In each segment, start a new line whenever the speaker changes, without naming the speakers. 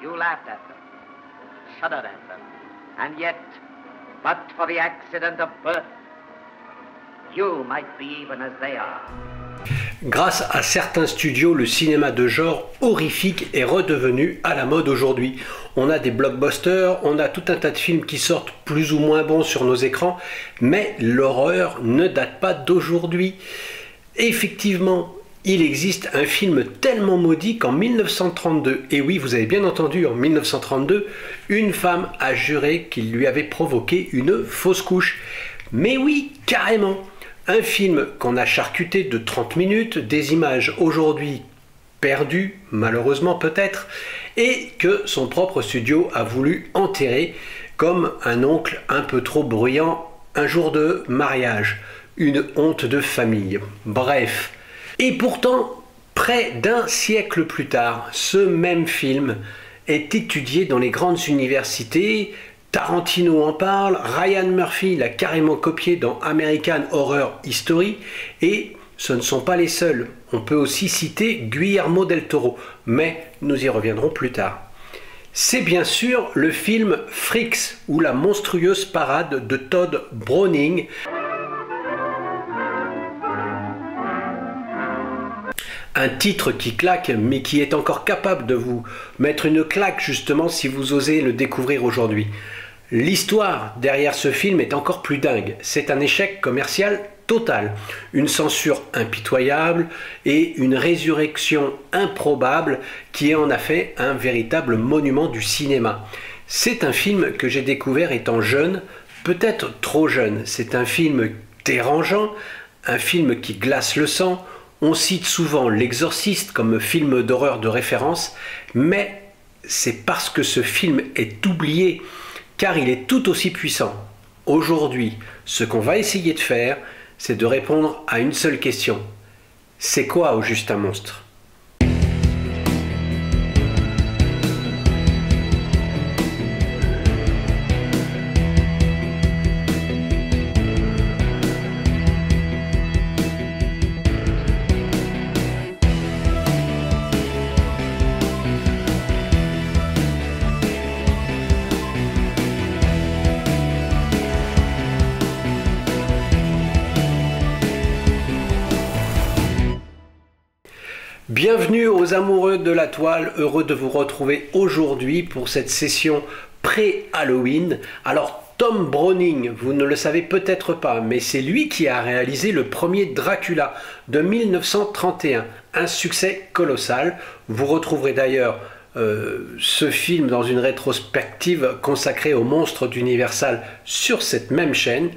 You laughed at them, shuddered at them, and yet, but for the accident of birth, you might be even as they are.
Grâce à certains studios, le cinéma de genre horrifique est redevenu à la mode aujourd'hui. On a des blockbusters, on a tout un tas de films qui sortent plus ou moins bons sur nos écrans, mais l'horreur ne date pas d'aujourd'hui. Effectivement, il existe un film tellement maudit qu'en 1932, et oui, vous avez bien entendu, en 1932, une femme a juré qu'il lui avait provoqué une fausse couche. Mais oui, carrément! Un film qu'on a charcuté de 30 minutes, des images aujourd'hui perdues, malheureusement peut-être, et que son propre studio a voulu enterrer comme un oncle un peu trop bruyant un jour de mariage, une honte de famille. Bref. Et pourtant, près d'un siècle plus tard, ce même film est étudié dans les grandes universités. Tarantino en parle, Ryan Murphy l'a carrément copié dans American Horror Story, et ce ne sont pas les seuls. On peut aussi citer Guillermo del Toro, mais nous y reviendrons plus tard. C'est bien sûr le film Freaks, ou la monstrueuse parade de Todd Browning. Un titre qui claque, mais qui est encore capable de vous mettre une claque justement si vous osez le découvrir aujourd'hui. L'histoire derrière ce film est encore plus dingue. C'est un échec commercial total, une censure impitoyable et une résurrection improbable qui en a fait un véritable monument du cinéma. C'est un film que j'ai découvert étant jeune, peut-être trop jeune. C'est un film dérangeant, un film qui glace le sang. On cite souvent L'Exorciste comme film d'horreur de référence, mais c'est parce que ce film est oublié, car il est tout aussi puissant. Aujourd'hui, ce qu'on va essayer de faire, c'est de répondre à une seule question. C'est quoi au juste un monstre ? Bienvenue aux amoureux de la toile, heureux de vous retrouver aujourd'hui pour cette session pré-Halloween. Alors Tom Browning, vous ne le savez peut-être pas, mais c'est lui qui a réalisé le premier Dracula de 1931, un succès colossal. Vous retrouverez d'ailleurs ce film dans une rétrospective consacrée aux monstres d'Universal sur cette même chaîne.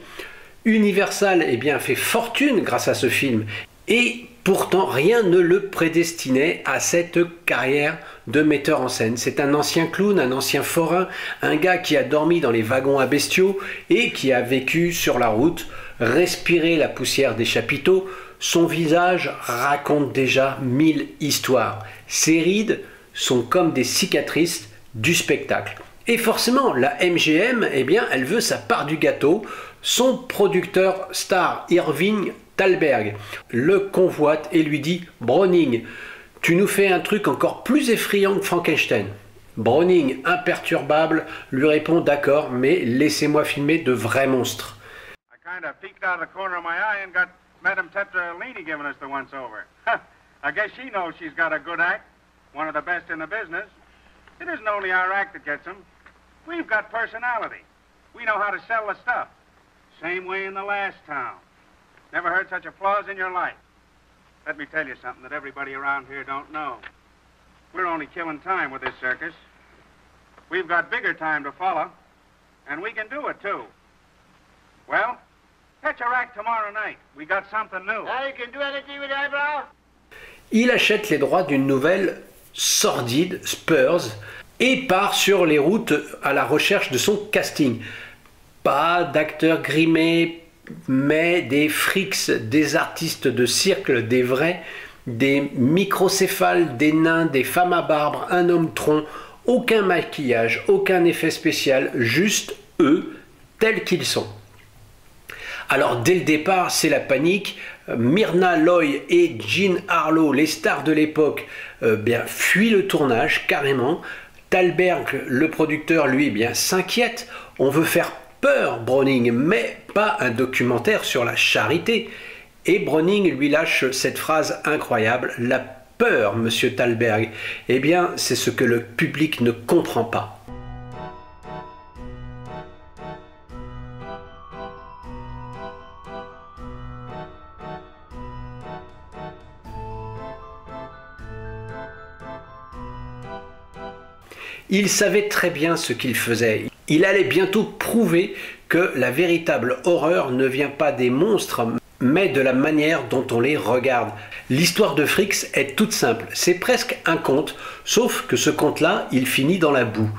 Universal fait fortune grâce à ce film, et pourtant, rien ne le prédestinait à cette carrière de metteur en scène. C'est un ancien clown, un ancien forain, un gars qui a dormi dans les wagons à bestiaux et qui a vécu sur la route, respiré la poussière des chapiteaux. Son visage raconte déjà 1000 histoires. Ses rides sont comme des cicatrices du spectacle. Et forcément, la MGM, elle veut sa part du gâteau. Son producteur star, Irving Thalberg, le convoite et lui dit « Browning, tu nous fais un truc encore plus effrayant que Frankenstein ». Browning, imperturbable, lui répond « D'accord, mais laissez-moi filmer de vrais monstres ».
I kind of peeked out of the corner of my eye and got Madame Tetralini giving us the once-over. I guess she knows she's got a good act, one of the best in the business. It isn't only our act that gets them. We've got personality. We know how to sell the stuff. Same way in the last town. Never heard such applause in your life. Let me tell you something that everybody around here don't know. We're only killing time with this circus. We've got bigger time to follow, and we can do it, too. Well, catch our act tomorrow night. We got something new.
Now you can do anything with eyebrow?
Il achète les droits d'une nouvelle sordide, Spurs, et part sur les routes à la recherche de son casting. Pas d'acteurs grimés, mais des freaks, des artistes de cirque, des vrais, des microcéphales, des nains, des femmes à barbe, un homme tronc, aucun maquillage, aucun effet spécial, juste eux, tels qu'ils sont. Alors dès le départ, c'est la panique. Myrna Loy et Jean Harlow, les stars de l'époque, fuient le tournage carrément. Thalberg, le producteur, lui, eh bien s'inquiète. On veut faire peur, Browning, mais pas un documentaire sur la charité. Et Browning lui lâche cette phrase incroyable, la peur, monsieur Thalberg. Eh bien, c'est ce que le public ne comprend pas. Il savait très bien ce qu'il faisait. Il allait bientôt prouver que la véritable horreur ne vient pas des monstres, mais de la manière dont on les regarde. L'histoire de Fricks est toute simple. C'est presque un conte, sauf que ce conte-là, il finit dans la boue.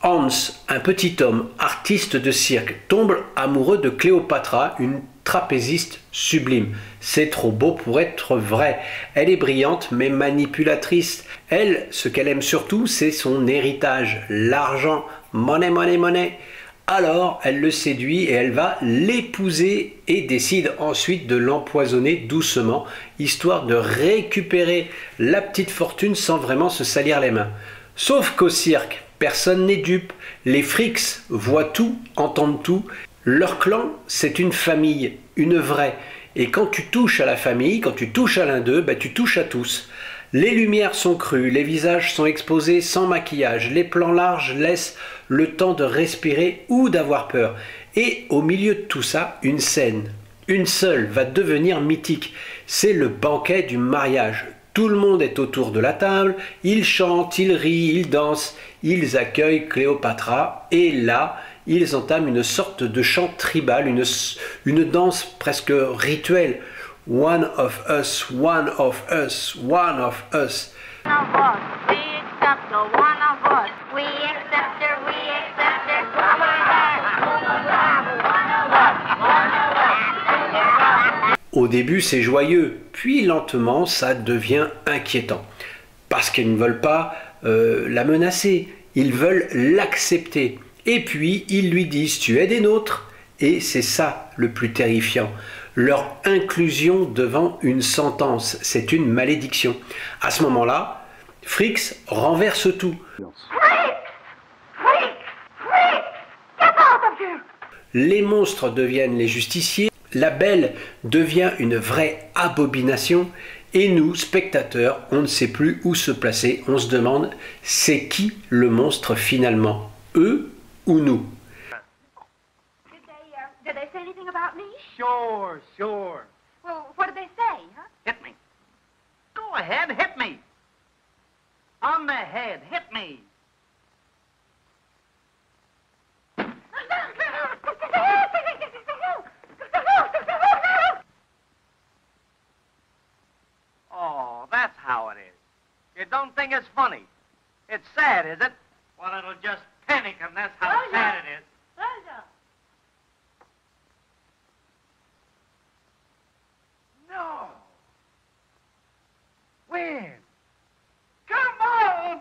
Hans, un petit homme, artiste de cirque, tombe amoureux de Cléopatra, une trapéziste sublime. C'est trop beau pour être vrai. Elle est brillante mais manipulatrice. Elle, ce qu'elle aime surtout, c'est son héritage, l'argent. Money, money, money. Alors, elle le séduit et elle va l'épouser et décide ensuite de l'empoisonner doucement, histoire de récupérer la petite fortune sans vraiment se salir les mains. Sauf qu'au cirque, personne n'est dupe. Les Fricks voient tout, entendent tout. Leur clan, c'est une famille, une vraie. Et quand tu touches à la famille, quand tu touches à l'un d'eux, ben, tu touches à tous. Les lumières sont crues, les visages sont exposés sans maquillage, les plans larges laissent le temps de respirer ou d'avoir peur. Et au milieu de tout ça, une scène, une seule, va devenir mythique. C'est le banquet du mariage. Tout le monde est autour de la table, ils chantent, ils rient, ils dansent, ils accueillent Cléopâtra et là, ils entament une sorte de chant tribal, une danse presque rituelle. One of us, one of us, one of us.
One of us, we accept her, one of us, we accept her, we accept her. One of us.
Au début, c'est joyeux, puis lentement, ça devient inquiétant. Parce qu'ils ne veulent pas la menacer, ils veulent l'accepter. Et puis, ils lui disent « tu es des nôtres ». Et c'est ça le plus terrifiant. Leur inclusion devant une sentence, c'est une malédiction. À ce moment-là, Fricks renverse tout. Les monstres deviennent les justiciers, la belle devient une vraie abomination, et nous, spectateurs, on ne sait plus où se placer. On se demande, c'est qui le monstre finalement? Eux ou nous?
Did they say anything about me?
Sure, sure.
Well, what did they say, huh?
Hit me. Go ahead, hit me. On the head, hit me. Oh, that's how it is. You don't think it's funny. It's sad, is it? Well, it'll just panic him, that's how sad it is. No. When? Come on!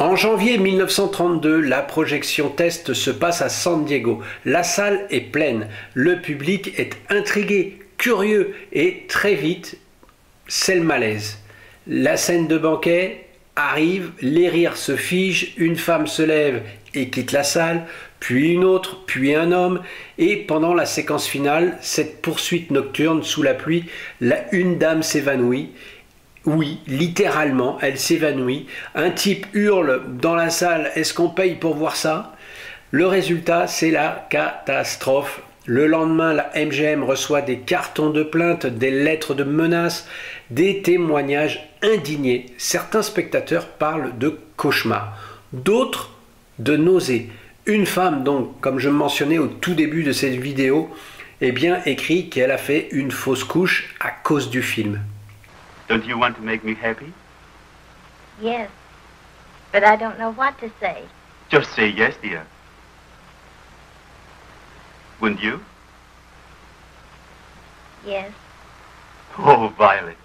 En janvier 1932, la projection test se passe à San Diego. La salle est pleine, le public est intrigué, curieux et très vite, c'est le malaise. La scène de banquet arrive, les rires se figent, une femme se lève et quitte la salle, puis une autre, puis un homme, et pendant la séquence finale, cette poursuite nocturne sous la pluie, une dame s'évanouit. Oui, littéralement, elle s'évanouit. Un type hurle dans la salle, est-ce qu'on paye pour voir ça? Le résultat, c'est la catastrophe. Le lendemain, la MGM reçoit des cartons de plainte, des lettres de menaces, des témoignages indignés. Certains spectateurs parlent de cauchemar, d'autres de nausées. Une femme, donc, comme je mentionnais au tout début de cette vidéo, eh bien, écrit qu'elle a fait une fausse couche à cause du film.
Don't you want to make me happy?
Yes, but I don't know what to say.
Just say yes, dear. Wouldn't you?
Yes.
Oh, Violet.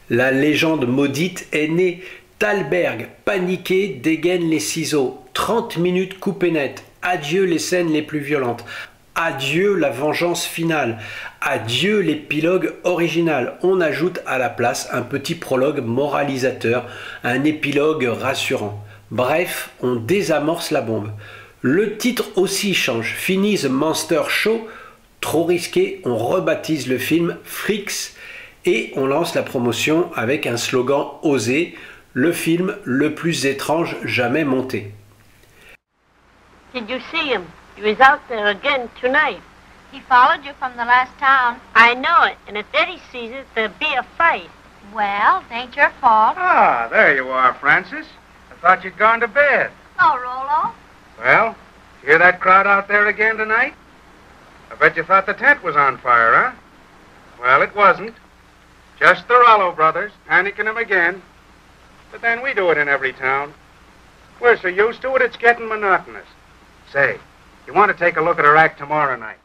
La légende maudite est née. Thalberg, paniqué, dégaine les ciseaux. 30 minutes coupées net. Adieu les scènes les plus violentes. Adieu la vengeance finale. Adieu l'épilogue original. On ajoute à la place un petit prologue moralisateur, un épilogue rassurant. Bref, on désamorce la bombe. Le titre aussi change. Fini The Monster Show. Trop risqué, on rebaptise le film Freaks et on lance la promotion avec un slogan osé, le film le plus étrange jamais monté.
Did you see him? He was out there again tonight.
He followed you from the last town.
I know it, and if Eddie sees it, there'll be a fight.
Well, it ain't your fault.
Ah, there you are, Francis. I thought you'd gone to bed.
Oh, Rolo.
Well, you hear that crowd out there again tonight? I bet you thought the tent was on fire, huh? Well, it wasn't. Just the Rollo brothers, panicking them again. But then we do it in every town. We're so used to it, it's getting monotonous. Say, you want to take a look at our act tomorrow night?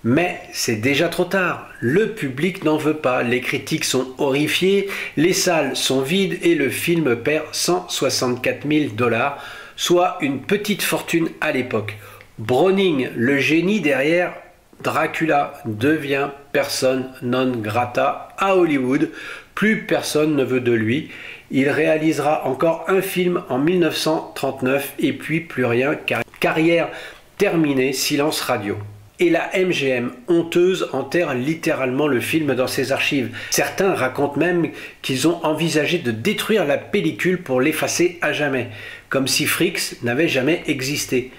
Mais c'est déjà trop tard. Le public n'en veut pas. Les critiques sont horrifiées, les salles sont vides et le film perd 164 000 $, soit une petite fortune à l'époque. Browning, le génie derrière Dracula, devient personne non grata à Hollywood. Plus personne ne veut de lui. Il réalisera encore un film en 1939 et puis plus rien. Carrière terminée, silence radio. Et la MGM, honteuse, enterre littéralement le film dans ses archives. Certains racontent même qu'ils ont envisagé de détruire la pellicule pour l'effacer à jamais, comme si Freaks n'avait jamais existé.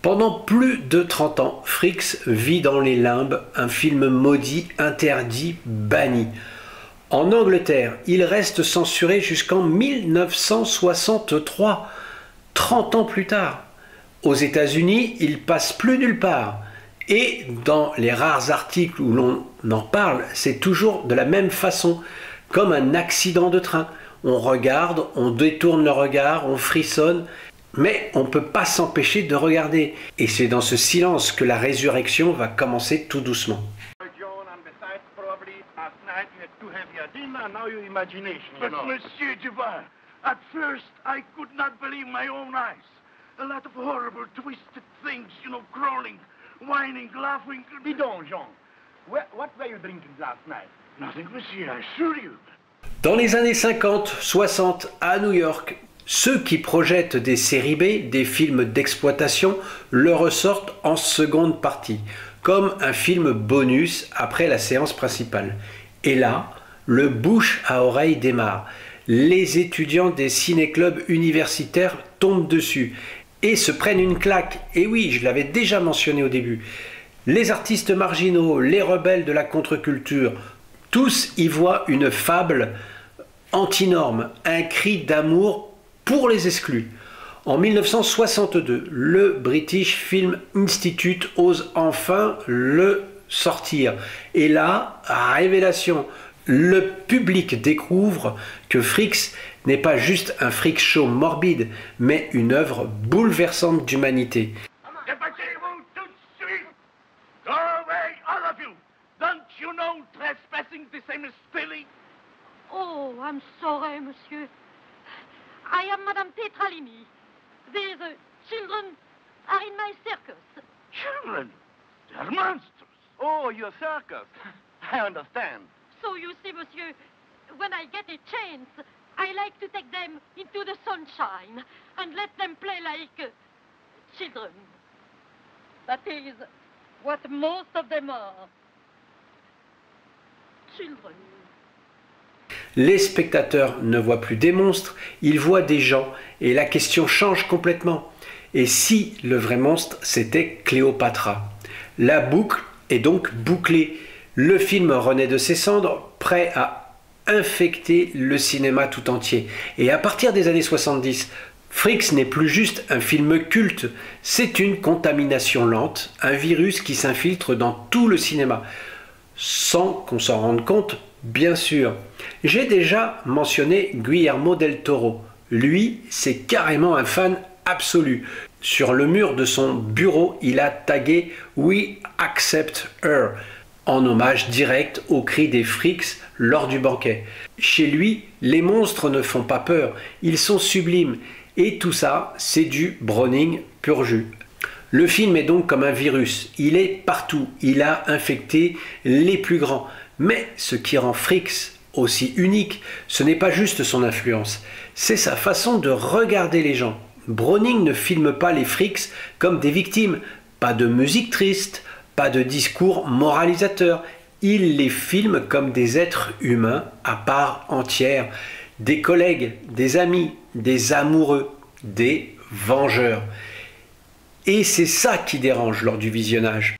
Pendant plus de 30 ans, Freaks vit dans les limbes, un film maudit, interdit, banni. En Angleterre, il reste censuré jusqu'en 1963, 30 ans plus tard. Aux États-Unis, il passe plus nulle part. Et dans les rares articles où l'on en parle, c'est toujours de la même façon, comme un accident de train. On regarde, on détourne le regard, on frissonne, mais on ne peut pas s'empêcher de regarder. Et c'est dans ce silence que la résurrection va commencer tout doucement.
But Monsieur Duvin, at first I could not believe my own eyes. A lot of horrible, twisted things, crawling, whining, laughing.
Dis donc, Jean, what were you drinking last night?
Nothing, Monsieur, I assure you.
Dans les années 50, 60, à New York, ceux qui projettent des séries B, des films d'exploitation, le ressortent en seconde partie, comme un film bonus après la séance principale. Et là, le bouche à oreille démarre. Les étudiants des ciné-clubs universitaires tombent dessus et se prennent une claque. Et oui, je l'avais déjà mentionné au début. Les artistes marginaux, les rebelles de la contre-culture, tous y voient une fable antinorme, un cri d'amour pour les exclus. En 1962, le British Film Institute ose enfin le sortir. Et là, révélation, le public découvre que Freaks n'est pas juste un freak show morbide, mais une œuvre bouleversante d'humanité.
Dépêchez-vous tout de suite. Go away, all of you. Don't you know trespassing the same as stealing?
Oh, I'm sorry, monsieur. I am Madame Tetralini. These children are in my circus.
Children? They're monsters.
Oh, your circus. I understand.
So you see, monsieur, when I get a chance, I like to take them into the sunshine and let them play like children. That is what most of them are. Children.
Les spectateurs ne voient plus des monstres, ils voient des gens et la question change complètement. Et si le vrai monstre, c'était Cléopâtra? La boucle est donc bouclée. Le film renaît de ses cendres, prêt à infecter le cinéma tout entier. Et à partir des années 70, Freaks n'est plus juste un film culte, c'est une contamination lente, un virus qui s'infiltre dans tout le cinéma, sans qu'on s'en rende compte, bien sûr. J'ai déjà mentionné Guillermo del Toro. Lui, c'est carrément un fan absolu. Sur le mur de son bureau, il a tagué « We accept her » en hommage direct au cri des Freaks lors du banquet. Chez lui, les monstres ne font pas peur, ils sont sublimes. Et tout ça, c'est du Browning pur jus. Le film est donc comme un virus, il est partout, il a infecté les plus grands. Mais ce qui rend Freaks aussi unique, ce n'est pas juste son influence, c'est sa façon de regarder les gens. Browning ne filme pas les freaks comme des victimes, pas de musique triste, pas de discours moralisateur. Il les filme comme des êtres humains à part entière, des collègues, des amis, des amoureux, des vengeurs. Et c'est ça qui dérange lors du visionnage.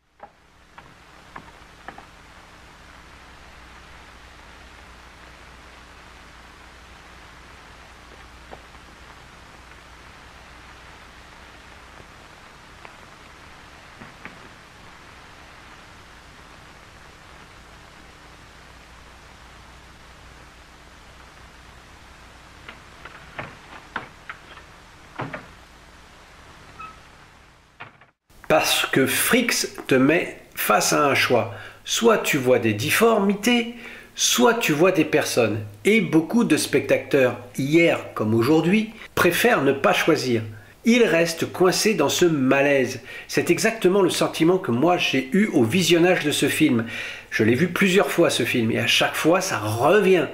Parce que Freaks te met face à un choix. Soit tu vois des difformités, soit tu vois des personnes. Et beaucoup de spectateurs, hier comme aujourd'hui, préfèrent ne pas choisir. Ils restent coincés dans ce malaise. C'est exactement le sentiment que moi j'ai eu au visionnage de ce film. Je l'ai vu plusieurs fois ce film et à chaque fois ça revient.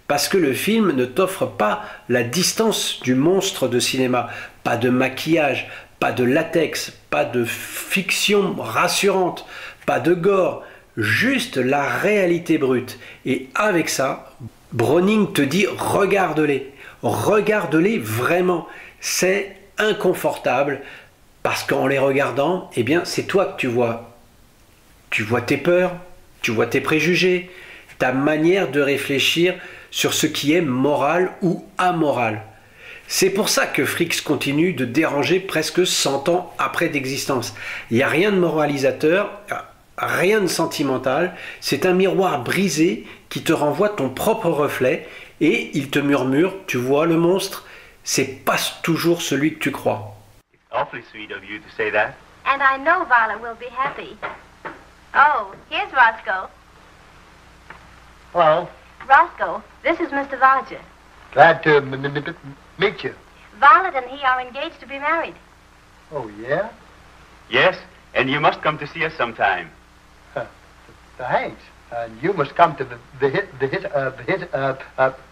Parce que le film ne t'offre pas la distance du monstre de cinéma. Pas de maquillage, pas de latex, pas de fiction rassurante, pas de gore, juste la réalité brute. Et avec ça, Browning te dit regarde-les vraiment. C'est inconfortable parce qu'en les regardant, eh bien, c'est toi que tu vois. Tu vois tes peurs, tu vois tes préjugés, ta manière de réfléchir sur ce qui est moral ou amoral. C'est pour ça que Freaks continue de déranger presque 100 ans après d'existence. Il n'y a rien de moralisateur, rien de sentimental. C'est un miroir brisé qui te renvoie ton propre reflet et il te murmure, tu vois le monstre, c'est pas toujours celui que tu crois.
It's awfully sweet of you to say that.
And I know Violet will be happy. Oh, here's Roscoe.
Hello.
Roscoe, this is Mr. Vodger.
Glad to meet you.
Violet and he are engaged to be married.
Oh, yeah?
Yes, and you must come to see us sometime.
Thanks. And you must come to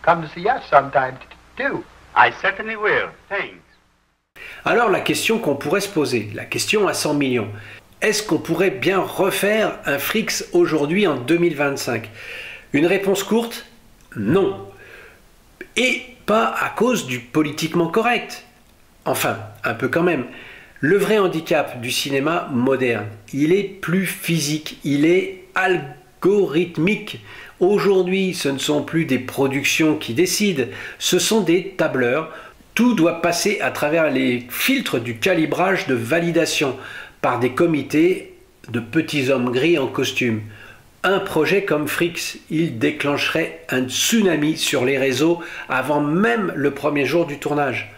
come to see us sometime too.
I certainly will. Thanks.
Alors la question qu'on pourrait se poser, la question à 100 millions, est-ce qu'on pourrait bien refaire un Freaks aujourd'hui en 2025? Une réponse courte, non. Et pas à cause du politiquement correct. Enfin, un peu quand même. Le vrai handicap du cinéma moderne, il est plus physique, il est algorithmique. Aujourd'hui, ce ne sont plus des productions qui décident, ce sont des tableurs. Tout doit passer à travers les filtres du calibrage de validation par des comités de petits hommes gris en costume. Un projet comme Freaks, il déclencherait un tsunami sur les réseaux avant même le premier jour du tournage.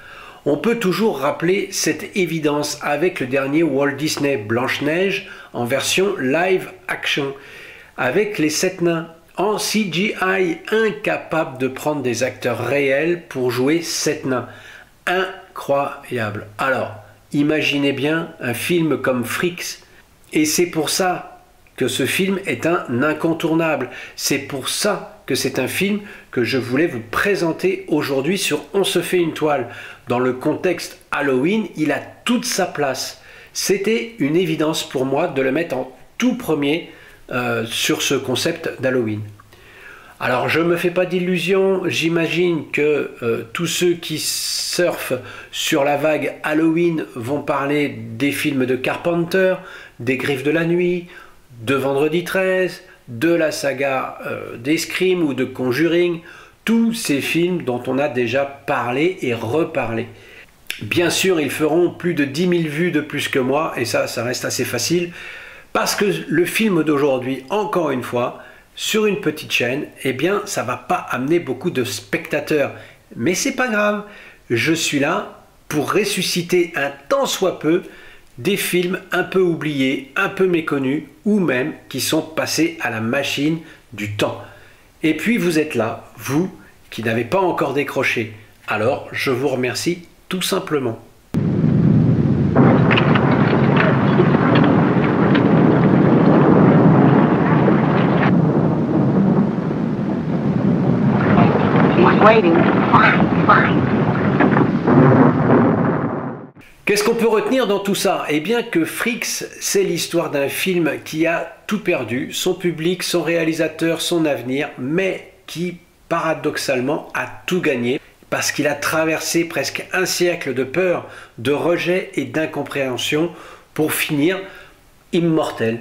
On peut toujours rappeler cette évidence avec le dernier Walt Disney Blanche-Neige en version live action, avec les 7 nains en CGI, incapables de prendre des acteurs réels pour jouer 7 nains. Incroyable. Alors, imaginez bien un film comme Freaks, et c'est pour ça que ce film est un incontournable. C'est pour ça que c'est un film que je voulais vous présenter aujourd'hui sur On se fait une toile. Dans le contexte Halloween, il a toute sa place. C'était une évidence pour moi de le mettre en tout premier sur ce concept d'Halloween. Alors je ne me fais pas d'illusions, j'imagine que tous ceux qui surfent sur la vague Halloween vont parler des films de Carpenter, des Griffes de la Nuit, de Vendredi 13, de la saga des Scream ou de Conjuring, tous ces films dont on a déjà parlé et reparlé. Bien sûr, ils feront plus de 10 000 vues de plus que moi, et ça reste assez facile, parce que le film d'aujourd'hui, encore une fois, sur une petite chaîne, eh bien, ça va pas amener beaucoup de spectateurs. Mais c'est pas grave, je suis là pour ressusciter un tant soit peu des films un peu oubliés, un peu méconnus, ou même qui sont passés à la machine du temps. Et puis vous êtes là, vous qui n'avez pas encore décroché. Alors je vous remercie tout simplement.
waiting. Fine, fine.
Qu'est-ce qu'on peut retenir dans tout ça? Eh bien que Freaks, c'est l'histoire d'un film qui a tout perdu, son public, son réalisateur, son avenir, mais qui, paradoxalement, a tout gagné, parce qu'il a traversé presque un siècle de peur, de rejet et d'incompréhension, pour finir immortel.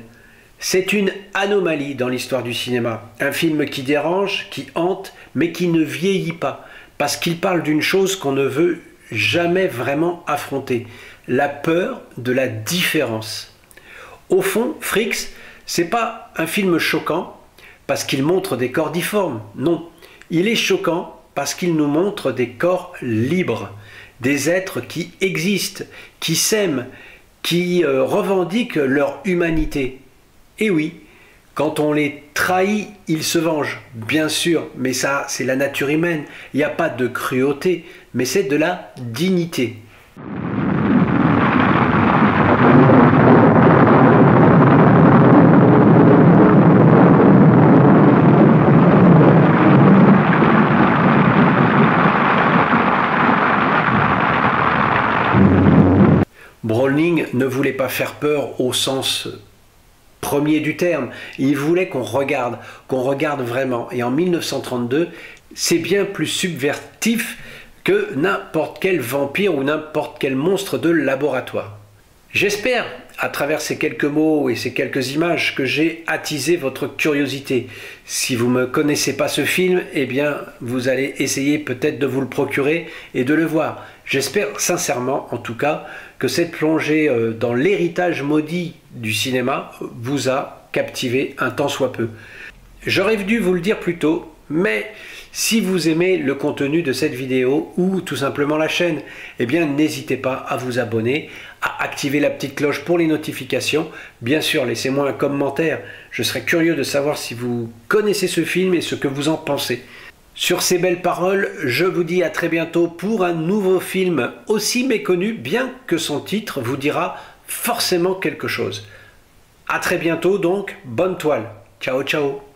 C'est une anomalie dans l'histoire du cinéma, un film qui dérange, qui hante, mais qui ne vieillit pas, parce qu'il parle d'une chose qu'on ne veut jamais vraiment affronter, la peur de la différence. Au fond, Freaks, c'est pas un film choquant parce qu'il montre des corps difformes, non, il est choquant parce qu'il nous montre des corps libres, des êtres qui existent, qui s'aiment, qui revendiquent leur humanité. Et oui, quand on les trahit, ils se vengent, bien sûr, mais ça, c'est la nature humaine. Il n'y a pas de cruauté, mais c'est de la dignité. Browning ne voulait pas faire peur au sens premier du terme. Il voulait qu'on regarde vraiment. Et en 1932, c'est bien plus subversif que n'importe quel vampire ou n'importe quel monstre de laboratoire. J'espère, à travers ces quelques mots et ces quelques images, que j'ai attisé votre curiosité. Si vous ne connaissez pas ce film, eh bien, vous allez essayer peut-être de vous le procurer et de le voir. J'espère sincèrement, en tout cas, que cette plongée dans l'héritage maudit du cinéma vous a captivé un tant soit peu. J'aurais dû vous le dire plus tôt, mais si vous aimez le contenu de cette vidéo ou tout simplement la chaîne, eh bien n'hésitez pas à vous abonner, à activer la petite cloche pour les notifications. Bien sûr, laissez-moi un commentaire, je serais curieux de savoir si vous connaissez ce film et ce que vous en pensez. Sur ces belles paroles, je vous dis à très bientôt pour un nouveau film aussi méconnu, bien que son titre vous dira forcément quelque chose. À très bientôt donc, bonne toile. Ciao ciao.